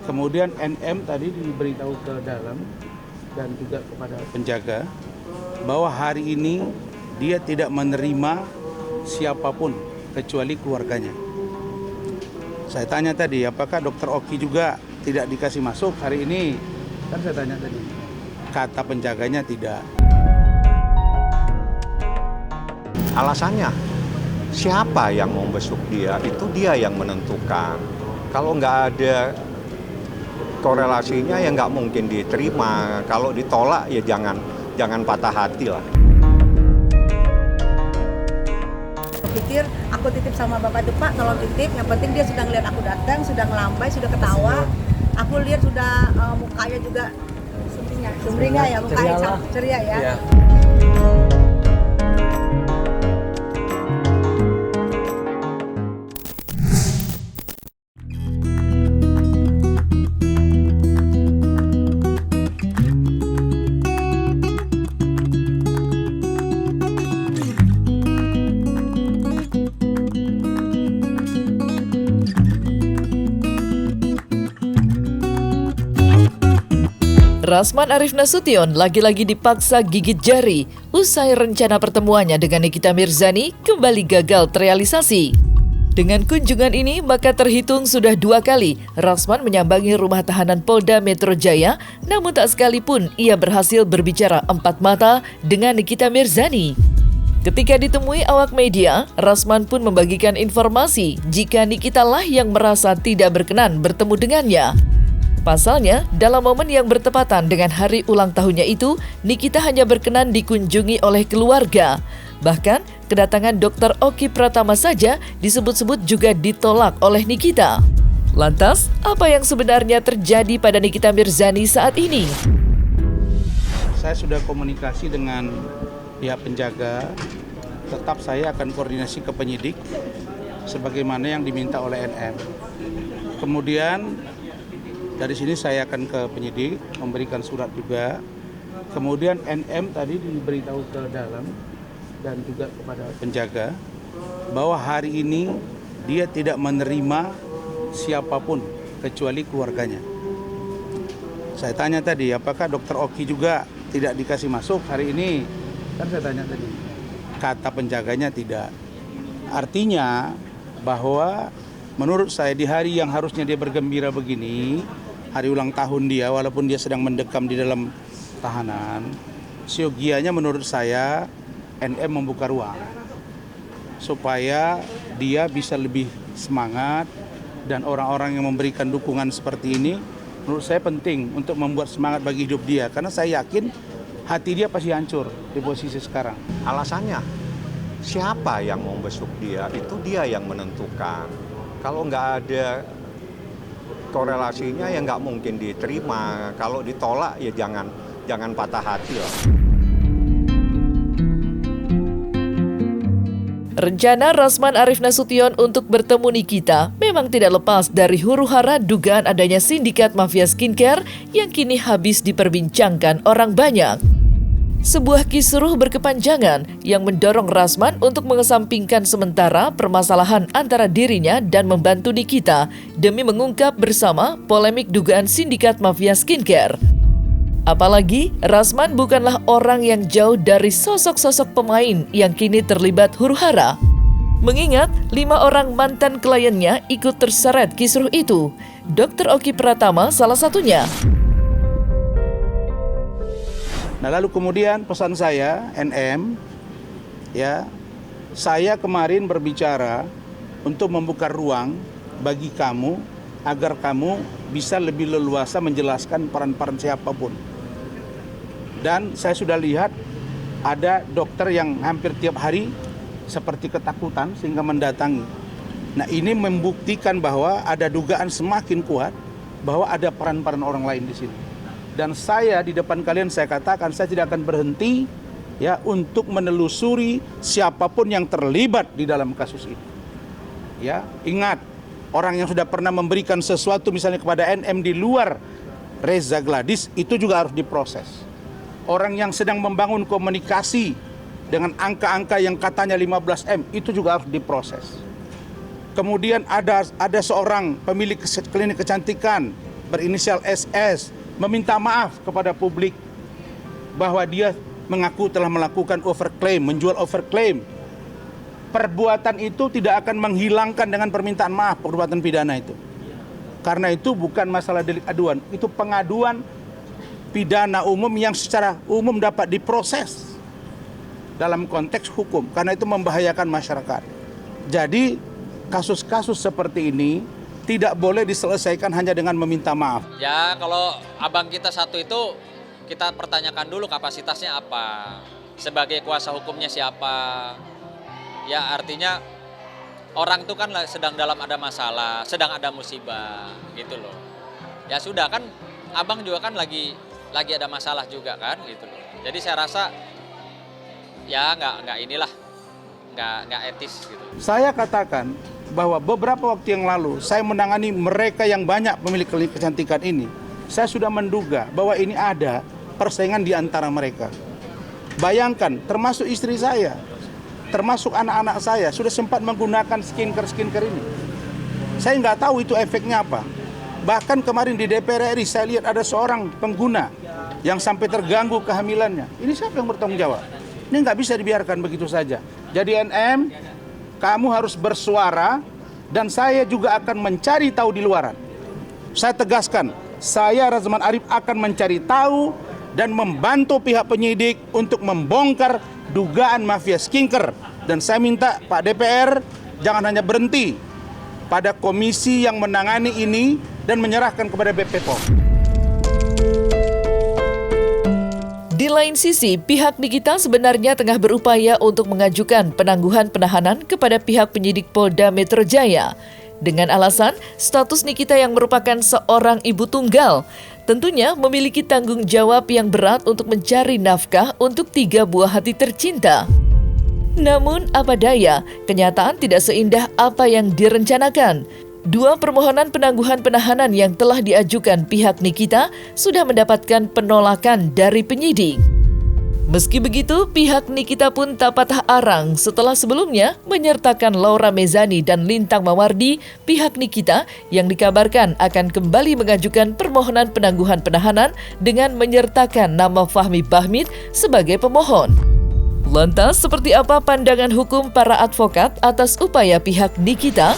Kemudian NM tadi diberitahu ke dalam dan juga kepada penjaga bahwa hari ini dia tidak menerima siapapun kecuali keluarganya. Saya tanya tadi, apakah Dokter Oki juga tidak dikasih masuk hari ini? Kan saya tanya tadi. Kata penjaganya tidak. Alasannya, siapa yang mau besuk dia, itu dia yang menentukan. Kalau nggak ada korelasinya ya nggak mungkin diterima. Kalau ditolak ya jangan patah hati lah. Pikir aku titip sama bapak itu, Pak tolong titip, yang penting dia sudah ngeliat aku datang, sudah ngelambai, sudah ketawa, aku lihat sudah mukanya juga sumringah ya, mukanya ceria ya. Ya. Rasman Arif Nasution lagi-lagi dipaksa gigit jari usai rencana pertemuannya dengan Nikita Mirzani kembali gagal terrealisasi. Dengan kunjungan ini, maka terhitung sudah 2 kali Rasman menyambangi rumah tahanan Polda Metro Jaya, namun tak sekalipun ia berhasil berbicara 4 mata dengan Nikita Mirzani. Ketika ditemui awak media, Rasman pun membagikan informasi jika Nikita lah yang merasa tidak berkenan bertemu dengannya. Pasalnya, dalam momen yang bertepatan dengan hari ulang tahunnya itu, Nikita hanya berkenan dikunjungi oleh keluarga. Bahkan, kedatangan Dr. Oki Pratama saja disebut-sebut juga ditolak oleh Nikita. Lantas, apa yang sebenarnya terjadi pada Nikita Mirzani saat ini? Saya sudah komunikasi dengan pihak penjaga, tetap saya akan koordinasi ke penyidik sebagaimana yang diminta oleh NM. Kemudian dari sini saya akan ke penyidik, memberikan surat juga. Kemudian NM tadi diberitahu ke dalam dan juga kepada penjaga bahwa hari ini dia tidak menerima siapapun kecuali keluarganya. Saya tanya tadi, apakah Dokter Oki juga tidak dikasih masuk hari ini? Kan saya tanya tadi. Kata penjaganya tidak. Artinya bahwa menurut saya di hari yang harusnya dia bergembira begini, hari ulang tahun dia, walaupun dia sedang mendekam di dalam tahanan, siogianya menurut saya NM membuka ruang supaya dia bisa lebih semangat, dan orang-orang yang memberikan dukungan seperti ini menurut saya penting untuk membuat semangat bagi hidup dia, karena saya yakin hati dia pasti hancur di posisi sekarang. Alasannya, siapa yang mau besuk dia, itu dia yang menentukan. Kalau nggak ada korelasinya ya nggak mungkin diterima. Kalau ditolak ya jangan patah hati lah. Rencana Rasman Arif Nasution untuk bertemu Nikita memang tidak lepas dari huru-hara dugaan adanya sindikat mafia skincare yang kini habis diperbincangkan orang banyak. Sebuah kisruh berkepanjangan yang mendorong Rasman untuk mengesampingkan sementara permasalahan antara dirinya dan membantu Nikita demi mengungkap bersama polemik dugaan sindikat mafia skincare. Apalagi, Rasman bukanlah orang yang jauh dari sosok-sosok pemain yang kini terlibat huru-hara. Mengingat 5 orang mantan kliennya ikut terseret kisruh itu, Dr. Oki Pratama salah satunya. Nah, lalu kemudian pesan saya, NM, ya, saya kemarin berbicara untuk membuka ruang bagi kamu agar kamu bisa lebih leluasa menjelaskan peran-peran siapapun. Dan saya sudah lihat ada dokter yang hampir tiap hari seperti ketakutan sehingga mendatangi. Nah, ini membuktikan bahwa ada dugaan semakin kuat bahwa ada peran-peran orang lain di sini. Dan saya di depan kalian saya katakan saya tidak akan berhenti ya untuk menelusuri siapapun yang terlibat di dalam kasus ini. Ya, ingat, orang yang sudah pernah memberikan sesuatu misalnya kepada NM di luar Reza Gladys itu juga harus diproses. Orang yang sedang membangun komunikasi dengan angka-angka yang katanya 15M itu juga harus diproses. Kemudian ada seorang pemilik klinik kecantikan berinisial SS meminta maaf kepada publik bahwa dia mengaku telah melakukan overclaim, menjual overclaim. Perbuatan itu tidak akan menghilangkan dengan permintaan maaf perbuatan pidana itu. Karena itu bukan masalah delik aduan, itu pengaduan pidana umum yang secara umum dapat diproses dalam konteks hukum, karena itu membahayakan masyarakat. Jadi kasus-kasus seperti ini tidak boleh diselesaikan hanya dengan meminta maaf. Ya kalau abang kita satu itu kita pertanyakan dulu kapasitasnya apa, sebagai kuasa hukumnya siapa. Ya artinya orang itu kan sedang dalam ada masalah, sedang ada musibah gitu loh. Ya sudah kan abang juga kan lagi ada masalah juga kan gitu loh. Jadi saya rasa ya nggak etis gitu. Saya katakan bahwa beberapa waktu yang lalu saya menangani mereka yang banyak pemilik klinik kecantikan ini. Saya sudah menduga bahwa ini ada persaingan di antara mereka. Bayangkan, termasuk istri saya, termasuk anak-anak saya sudah sempat menggunakan skincare ini. Saya nggak tahu itu efeknya apa. Bahkan kemarin di DPR RI saya lihat ada seorang pengguna yang sampai terganggu kehamilannya. Ini siapa yang bertanggung jawab? Ini nggak bisa dibiarkan begitu saja. Jadi NM, kamu harus bersuara dan saya juga akan mencari tahu di luaran. Saya tegaskan, saya Razman Arif akan mencari tahu dan membantu pihak penyidik untuk membongkar dugaan mafia skincare. Dan saya minta Pak DPR jangan hanya berhenti pada komisi yang menangani ini dan menyerahkan kepada BPOM. Di lain sisi, pihak Nikita sebenarnya tengah berupaya untuk mengajukan penangguhan penahanan kepada pihak penyidik Polda Metro Jaya. Dengan alasan status Nikita yang merupakan seorang ibu tunggal, tentunya memiliki tanggung jawab yang berat untuk mencari nafkah untuk 3 buah hati tercinta. Namun apa daya, kenyataan tidak seindah apa yang direncanakan. 2 permohonan penangguhan penahanan yang telah diajukan pihak Nikita sudah mendapatkan penolakan dari penyidik. Meski begitu, pihak Nikita pun tak patah arang setelah sebelumnya menyertakan Laura Mezani dan Lintang Mawardi, pihak Nikita yang dikabarkan akan kembali mengajukan permohonan penangguhan penahanan dengan menyertakan nama Fahmi Bahmid sebagai pemohon. Lantas, seperti apa pandangan hukum para advokat atas upaya pihak Nikita?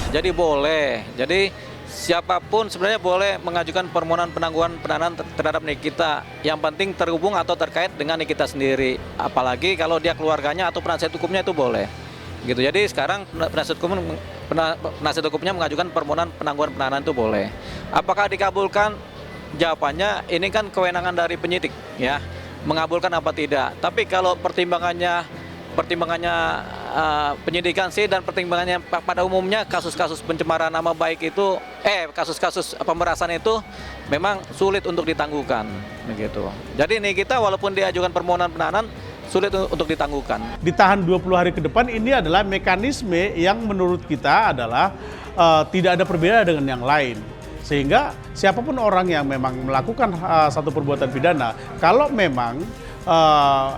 Jadi boleh, jadi siapapun sebenarnya boleh mengajukan permohonan penangguhan penahanan terhadap Nikita. Yang penting terhubung atau terkait dengan Nikita sendiri. Apalagi kalau dia keluarganya atau penasihat hukumnya itu boleh. Gitu. Jadi sekarang penasihat hukumnya mengajukan permohonan penangguhan penahanan itu boleh. Apakah dikabulkan? Jawabannya ini kan kewenangan dari penyidik, ya, mengabulkan apa tidak. Tapi kalau pertimbangannya penyidikan sih dan pertimbangannya pada umumnya kasus-kasus pencemaran nama baik itu kasus-kasus pemerasan itu memang sulit untuk ditangguhkan begitu. Jadi ini kita walaupun diajukan permohonan penahanan sulit untuk ditangguhkan. Ditahan 20 hari ke depan ini adalah mekanisme yang menurut kita adalah tidak ada perbedaan dengan yang lain. Sehingga siapapun orang yang memang melakukan satu perbuatan pidana, kalau memang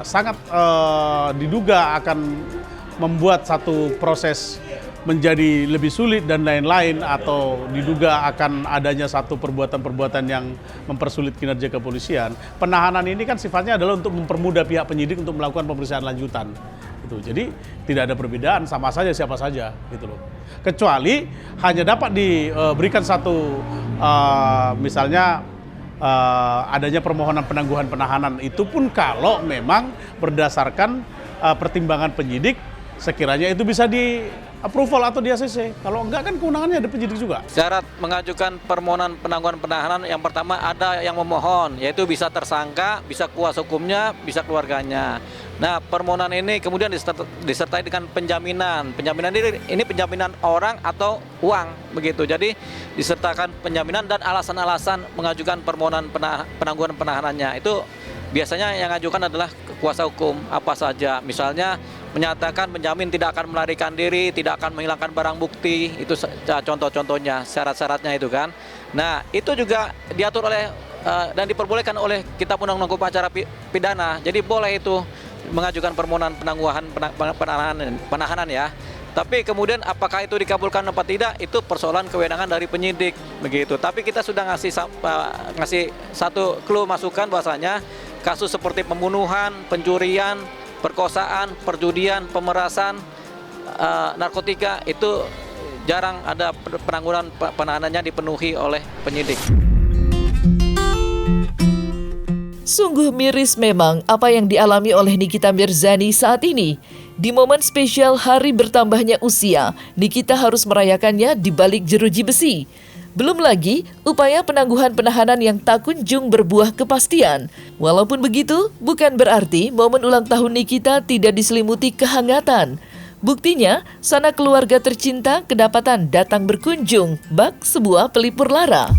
sangat diduga akan membuat satu proses menjadi lebih sulit dan lain-lain, atau diduga akan adanya satu perbuatan-perbuatan yang mempersulit kinerja kepolisian, penahanan ini kan sifatnya adalah untuk mempermudah pihak penyidik untuk melakukan pemeriksaan lanjutan. Jadi tidak ada perbedaan, sama saja siapa saja gitu loh. Kecuali hanya dapat diberikan satu misalnya adanya permohonan penangguhan penahanan, itu pun kalau memang berdasarkan pertimbangan penyidik sekiranya itu bisa di approval atau di ACC. Kalau enggak kan kewenangannya ada penyidik juga. Syarat mengajukan permohonan penangguhan penahanan yang pertama ada yang memohon, yaitu bisa tersangka, bisa kuasa hukumnya, bisa keluarganya. Nah, permohonan ini kemudian disertai dengan penjaminan. Penjaminan ini penjaminan orang atau uang begitu. Jadi disertakan penjaminan dan alasan-alasan mengajukan permohonan penangguhan penahanannya. Itu biasanya yang mengajukan adalah kuasa hukum apa saja. Misalnya menyatakan penjamin tidak akan melarikan diri, tidak akan menghilangkan barang bukti, itu contoh-contohnya, syarat-syaratnya itu kan. Nah, itu juga diatur oleh dan diperbolehkan oleh Kitab Undang-Undang Hukum Acara Pidana. Jadi boleh itu mengajukan permohonan penangguhan penahanan ya. Tapi kemudian apakah itu dikabulkan apa tidak, itu persoalan kewenangan dari penyidik begitu. Tapi kita sudah ngasih satu clue masukan bahwasanya kasus seperti pembunuhan, pencurian, perkosaan, perjudian, pemerasan, narkotika itu jarang ada penahanannya dipenuhi oleh penyidik. Sungguh miris memang apa yang dialami oleh Nikita Mirzani saat ini. Di momen spesial hari bertambahnya usia, Nikita harus merayakannya di balik jeruji besi. Belum lagi upaya penangguhan penahanan yang tak kunjung berbuah kepastian. Walaupun begitu, bukan berarti momen ulang tahun Nikita tidak diselimuti kehangatan. Buktinya, sanak keluarga tercinta kedapatan datang berkunjung, bak sebuah pelipur lara.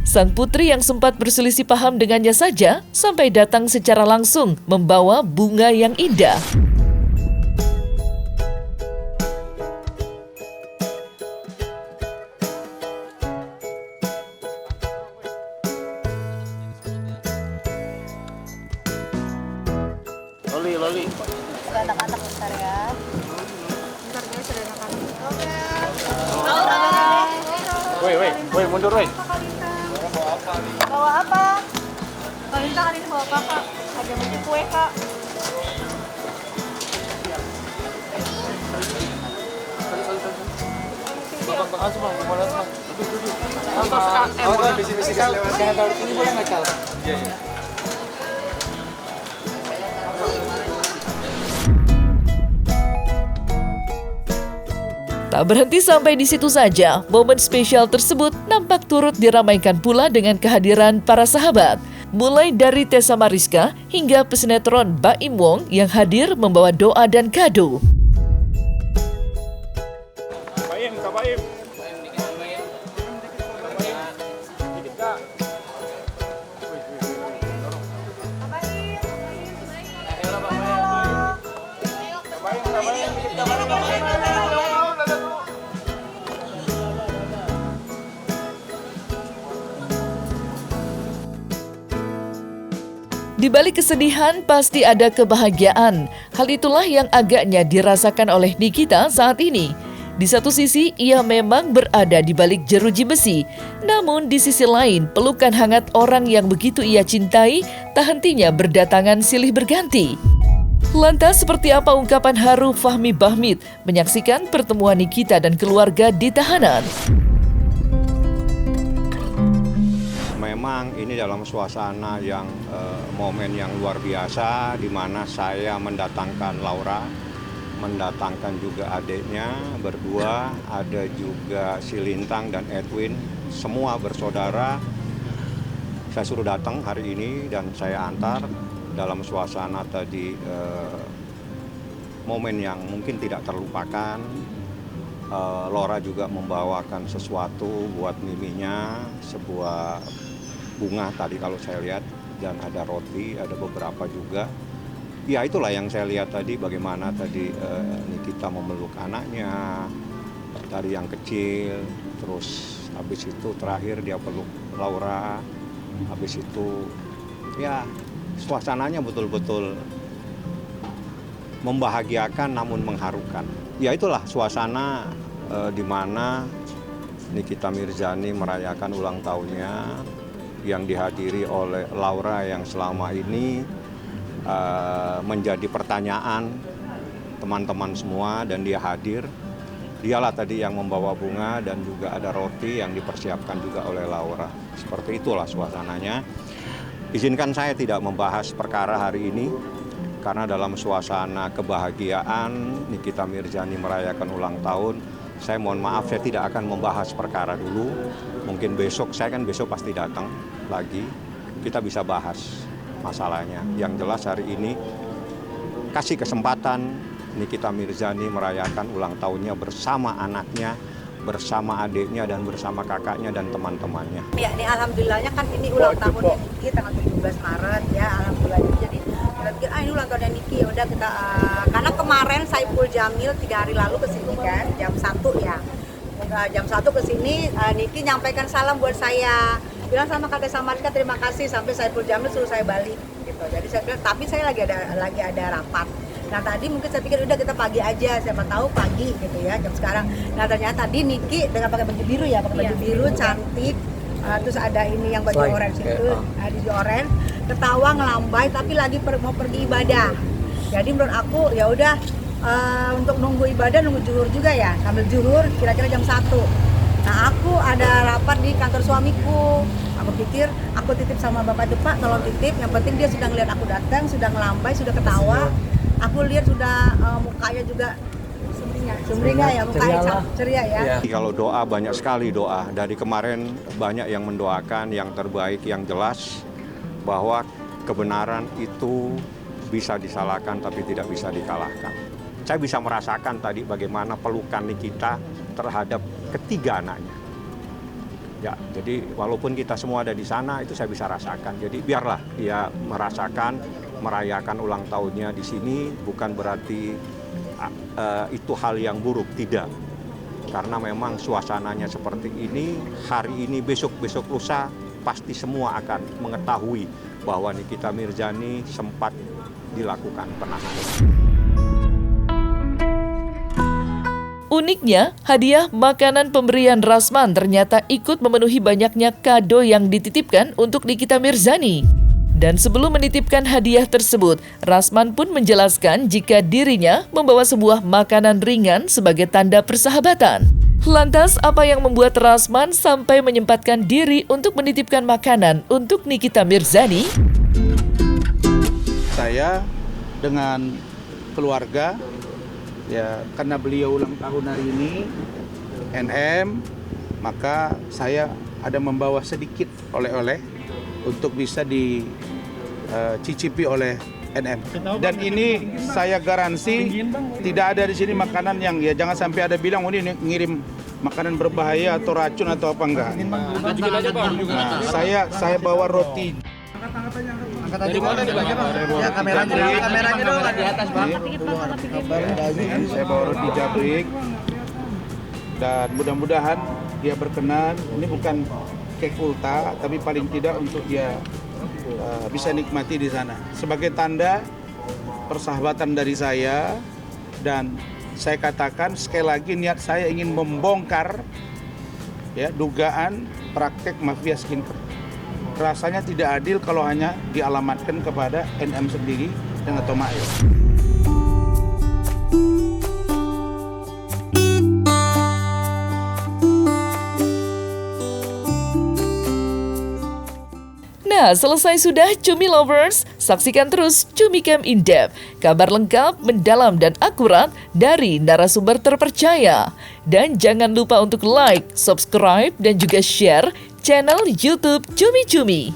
Sang putri yang sempat berselisih paham dengannya saja sampai datang secara langsung membawa bunga yang indah. Loli. Sudah anak-anak bentar ya. Bentar guys, sudah anak-anak. Woi, mundur woi. Bawa apa? Kalista kali ini bawa apa, Kak? Ada mungkin kue, Kak. Tak berhenti sampai di situ saja, momen spesial tersebut nampak turut diramaikan pula dengan kehadiran para sahabat. Mulai dari Tessa Mariska hingga pesinetron Baim Wong yang hadir membawa doa dan kado. Di balik kesedihan pasti ada kebahagiaan. Hal itulah yang agaknya dirasakan oleh Nikita saat ini. Di satu sisi, ia memang berada di balik jeruji besi. Namun di sisi lain, pelukan hangat orang yang begitu ia cintai tak hentinya berdatangan silih berganti. Lantas seperti apa ungkapan haru Fahmi Bahmid menyaksikan pertemuan Nikita dan keluarga di tahanan? Memang ini dalam suasana yang momen yang luar biasa, di mana saya mendatangkan Laura, mendatangkan juga adiknya berdua, ada juga si Lintang dan Edwin, semua bersaudara. Saya suruh datang hari ini dan saya antar dalam suasana tadi momen yang mungkin tidak terlupakan. Laura juga membawakan sesuatu buat miminya, sebuah bunga tadi kalau saya lihat, dan ada roti, ada beberapa juga. Ya itulah yang saya lihat tadi, bagaimana tadi Nikita memeluk anaknya dari yang kecil, terus habis itu terakhir dia peluk Laura, habis itu ya suasananya betul-betul membahagiakan namun mengharukan. Ya itulah suasana di mana Nikita Mirzani merayakan ulang tahunnya, yang dihadiri oleh Laura yang selama ini menjadi pertanyaan teman-teman semua, dan dia hadir. Dialah tadi yang membawa bunga dan juga ada roti yang dipersiapkan juga oleh Laura. Seperti itulah suasananya. Izinkan saya tidak membahas perkara hari ini, karena dalam suasana kebahagiaan Nikita Mirzani merayakan ulang tahun, saya mohon maaf, saya tidak akan membahas perkara dulu. Mungkin besok, saya kan besok pasti datang lagi, kita bisa bahas masalahnya. Yang jelas hari ini kasih kesempatan Nikita Mirzani merayakan ulang tahunnya bersama anaknya, bersama adiknya, dan bersama kakaknya dan teman-temannya. Ya, ini alhamdulillahnya kan ini ulang tahun Niki tanggal 17 Maret ya, alhamdulillah. Jadi kita pikir ini ulang tahunnya Niki, ya udah kita karena kemarin Saiful Jamil 3 hari lalu ke sini kan jam 1 ya. Jam 1 ke sini Niki nyampaikan salam buat saya. Bilang sama Kak Tessa Mariska terima kasih, sampai Saiful Jamil suruh saya balik gitu. Jadi saya bilang tapi saya lagi ada rapat. Nah tadi mungkin saya pikir udah kita pagi aja, siapa tahu pagi gitu ya jam sekarang. Nah ternyata tadi Niki dengan pakai baju biru ya, pakai baju biru cantik. Terus ada ini yang baju orange itu, baju orange, ketawa ngelambai tapi lagi mau pergi ibadah. Jadi menurut aku ya udah untuk nunggu ibadah, nunggu zuhur juga ya, sambil zuhur kira-kira jam 1. Nah aku ada rapat di kantor suamiku. Aku pikir aku titip sama bapak itu, Pak tolong titip, yang penting dia sudah ngeliat aku datang, sudah ngelambai, sudah ketawa. Aku lihat sudah mukanya juga sumringah ya, mukanya ceria ya. Kalau doa banyak sekali doa. Dari kemarin banyak yang mendoakan yang terbaik, yang jelas bahwa kebenaran itu bisa disalahkan tapi tidak bisa dikalahkan. Saya bisa merasakan tadi bagaimana pelukan Nikita terhadap ketiga anaknya. Ya, jadi walaupun kita semua ada di sana itu saya bisa rasakan. Jadi biarlah dia merasakan, merayakan ulang tahunnya di sini bukan berarti itu hal yang buruk, tidak. Karena memang suasananya seperti ini, hari ini, besok lusa pasti semua akan mengetahui bahwa Nikita Mirzani sempat dilakukan penahanan. Uniknya, hadiah makanan pemberian Rasman ternyata ikut memenuhi banyaknya kado yang dititipkan untuk Nikita Mirzani. Dan sebelum menitipkan hadiah tersebut, Rasman pun menjelaskan jika dirinya membawa sebuah makanan ringan sebagai tanda persahabatan. Lantas, apa yang membuat Rasman sampai menyempatkan diri untuk menitipkan makanan untuk Nikita Mirzani? Saya dengan keluarga, ya karena beliau ulang tahun hari ini, NM, maka saya ada membawa sedikit oleh-oleh untuk bisa dicicipi oleh NM. Dan ini saya garansi tidak ada di sini makanan yang ya jangan sampai ada bilang oh ini ngirim makanan berbahaya atau racun atau apa enggak. Nah, saya bawa roti. Dari mana nih Bang? Ya kameranya dong di atas Bang. Saya bawa roti jabrik dan mudah-mudahan dia berkenan. Ini bukan kek ulta, tapi paling tidak untuk dia bisa nikmati di sana. Sebagai tanda persahabatan dari saya, dan saya katakan sekali lagi niat saya ingin membongkar ya dugaan praktek mafia skincare. Rasanya tidak adil kalau hanya dialamatkan kepada NM sendiri dan atau Mail. Nah, selesai sudah Cumi Lovers, saksikan terus Cumi Camp In Depth, kabar lengkap, mendalam dan akurat dari narasumber terpercaya. Dan jangan lupa untuk like, subscribe dan juga share channel YouTube Cumi Cumi.